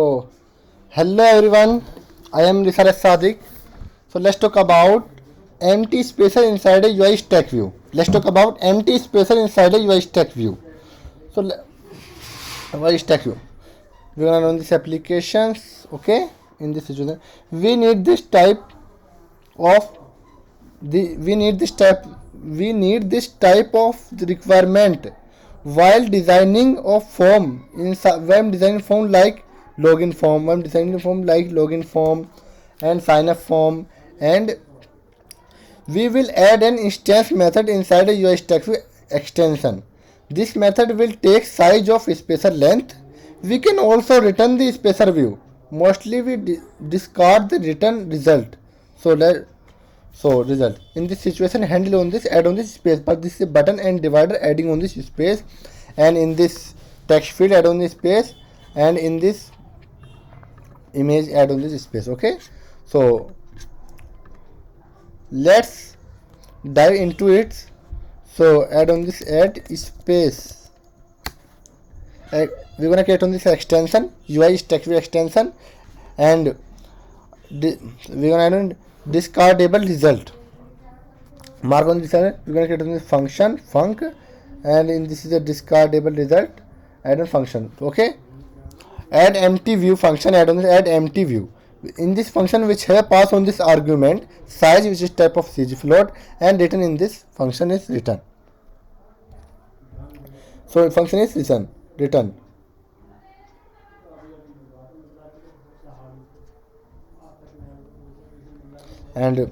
So, hello everyone, I am Risala Sadiq. So, let's talk about empty spaces inside a UI stack view. Let's talk about empty spaces inside a UI stack view. So, UI stack view. We are on these applications, okay? In this situation, we need this type of the requirement while designing a form when designing form like login form and sign up form, and we will add an instance method inside a UI stack view extension. This method will take size of spacer length. We can also return the spacer view. Mostly we discard the return result. So result in this situation, handle on this, add on this space, but this is a button and divider adding on this space, and in this text field add on this space, and in this image add on this space. Okay, so let's dive into it. So add on this add space. We're gonna create on this extension UI stack view extension, and we're gonna add on discardable result. Mark on this, we're gonna create on this function func, and in this is a discardable result, add on function. Okay, add empty view function, add on this add empty view. In this function which have passed on this argument size, which is type of CG float, and written in this function is return. So function is return. And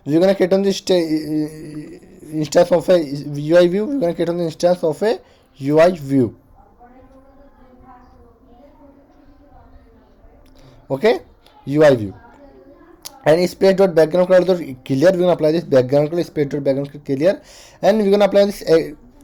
we're gonna create on this instance of a UI view. We're gonna create on the instance of a UI view. Okay, UI view, and space dot background color clear. We're gonna apply this background color, space dot background color clear, and we're gonna apply this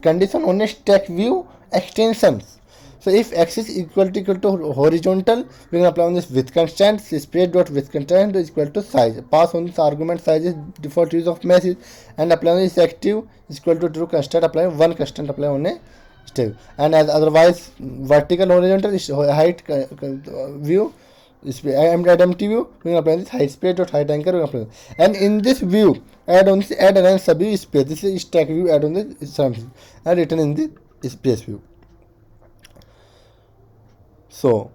condition on a stack view extensions. So if axis equal to horizontal, we're gonna apply on this width constraint. Space dot width constraint is equal to size. Pass on this argument size is default use of message, and apply on this active is equal to true constraint. Apply one constraint apply on a stack, and as otherwise vertical horizontal is height view. Add empty view, we will apply this height space dot height anchor, we will apply, and in this view add on this add an sub space. This is stack view, add on this something and written in the space view. So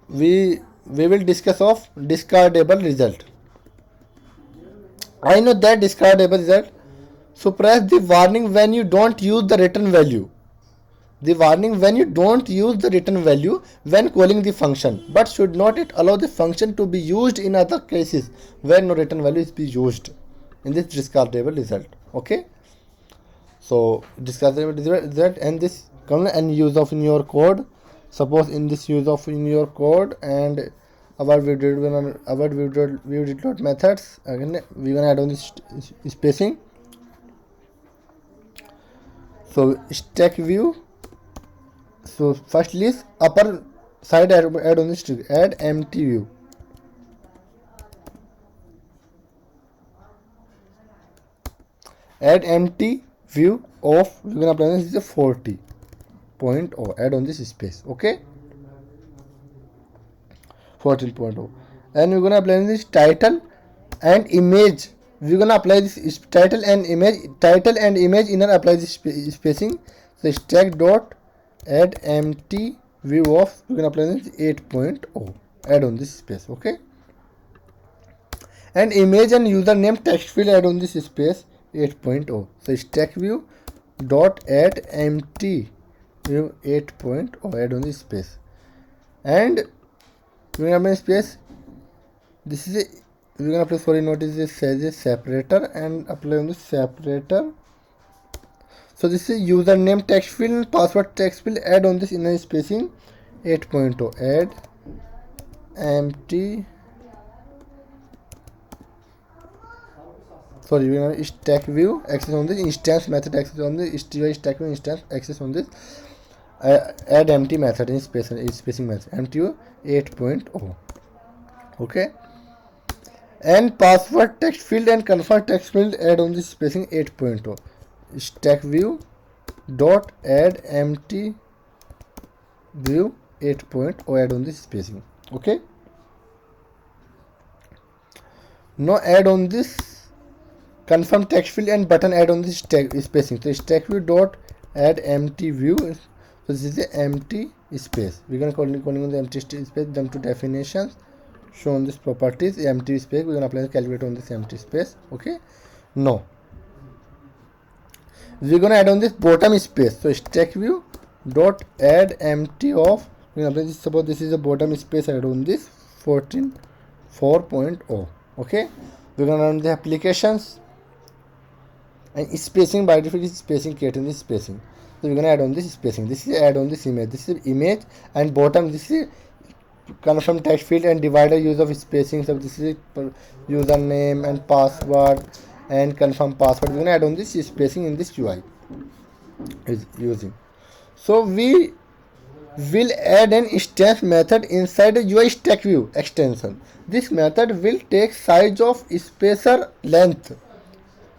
we will discuss of discardable result. I know that discardable result. So press the warning when you don't use the return value. The warning when you don't use the return value when calling the function, but should not it allow the function to be used in other cases where no return value is be used in this discardable result. Okay, so discardable result, and this come and use of in your code. Suppose in this use of in your code, and our view did not methods, again we gonna add on this spacing. So stack view. So firstly is upper side add on this to add empty view. Add empty view of, we're gonna apply this is a 40.0, add on this space. Okay, 14.0, and we're gonna apply this title and image. We're gonna apply this title and image inner apply this spacing. So stack dot add empty view of, we can apply this 8.0, add on this space. Okay, and image and username text field add on this space 8.0. So stack view dot add empty view 8.0, add on this space, and we can apply space. This is a, we can apply, sorry, notice this says a separator, and apply on this separator. So this is username text field and password text field, add on this inner spacing 8.0, add empty, sorry, we have stack view access on this instance method access on this stack view instance access on this add empty method in spacing method empty 8.0. Okay, and password text field and confirm text field add on this spacing 8.0. Stack view dot add empty view 8.0, add on this spacing. Okay, now add on this confirm text field and button, add on this spacing. So stack view dot add empty view. So this is the empty space. We're gonna calling on the empty space, jump to definitions, show on this properties, empty space. We're gonna apply the calculator on this empty space. Okay, no, we're gonna add on this bottom space. So stack view dot add empty of, suppose this is the bottom space, add on this 14.4.0. okay, we're gonna run the applications, and spacing by default is spacing, creating this spacing. So we're gonna add on this spacing. This is add on this image. This is image, and bottom this is confirm text field and divider use of spacing. So this is username and password and confirm password. We're gonna add on this spacing in this UI is using. So we will add an instance method inside the UI stack view extension. This method will take size of spacer length.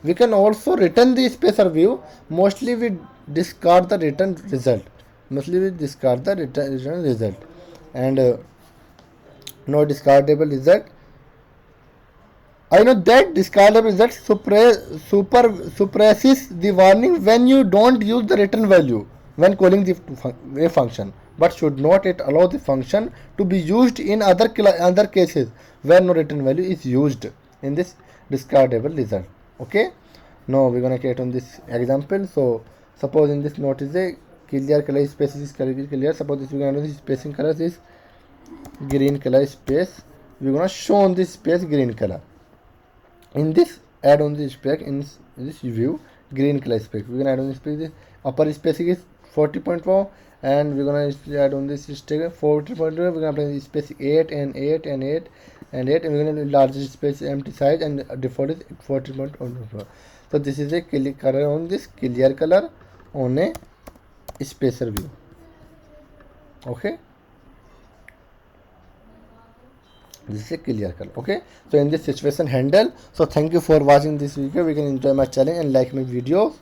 We can also return the spacer view. Mostly we discard the return result. And no discardable result. I know that discardable result suppresses the warning when you don't use the return value when calling the a function, but should not it allow the function to be used in other cases where no return value is used in this discardable result. Okay, now we're gonna create on this example. So suppose in this note is a clear color space is clear. Suppose this we're gonna do this spacing color is green color space. We're gonna show on this space green color. In this add on this spec in this view green color spec. We're gonna add on this space. The upper spacing is 40.4, and we're gonna add on this stick 40.2. We're gonna apply this space 8 and 8 and 8 and 8, and we're gonna large space empty size, and default is 40.4. So this is a clear color on this clear color on a spacer view. Okay, this is a clear color. Okay, so in this situation handle. So thank you for watching this video. We can enjoy my channel and like my videos.